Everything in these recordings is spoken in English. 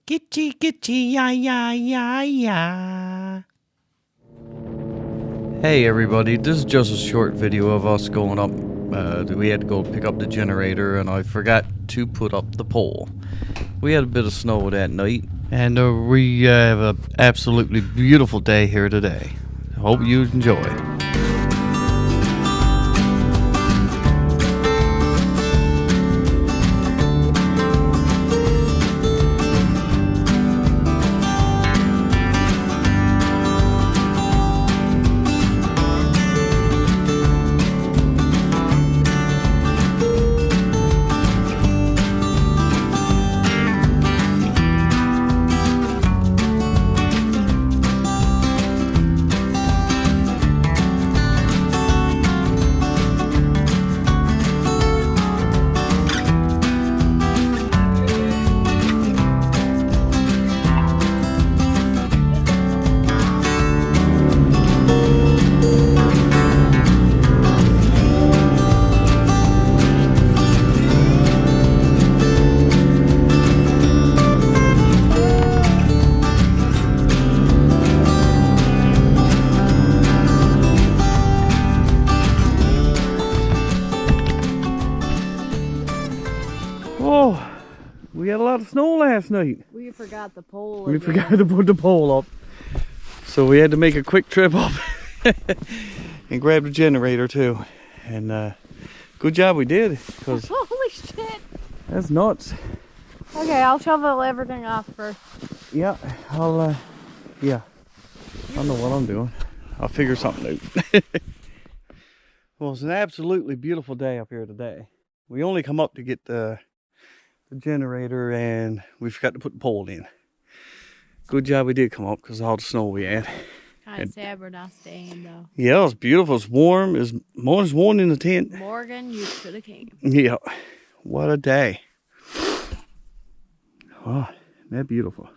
Gitchy, gitchy, ya, ya, ya, ya. Hey everybody, this is just a short video of us going up. We had to go pick up the generator and I forgot to put up the pole. We had a bit of snow that night and we have an absolutely beautiful day here today. Hope you enjoy. Oh, we had a lot of snow last night. We forgot the pole. We again. forgot to put the pole up. So we had to make a quick trip up and grab the generator too. And good job we did, because Holy shit! that's nuts. Okay, I'll shovel everything off first. Yeah, I don't know what I'm doing. I'll figure something out. Well, it's an absolutely beautiful day up here today. We only come up to get the generator and we forgot to put the pole in. Good job we did come up because of all the snow we had. Kind of sad we're not staying though. Yeah, it's beautiful. It's warm. It's more warm in the tent. Morgan, you should have came. Yeah, what a day. Oh, isn't that beautiful?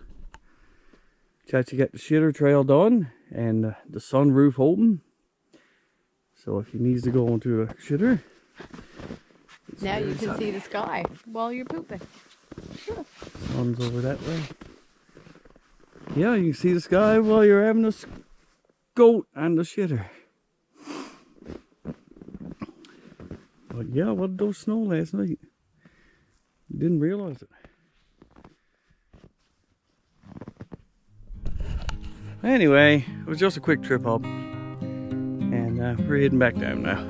Chachi got the shitter trail done and the sunroof open. So if he needs to go onto a shitter, Now you can see the sky while you're pooping. sun's over that way. Yeah, you can see the sky while you're having a goat and the shitter. But yeah, what did those snow last night? Didn't realize it. Anyway, it was just a quick trip up. And we're heading back down now.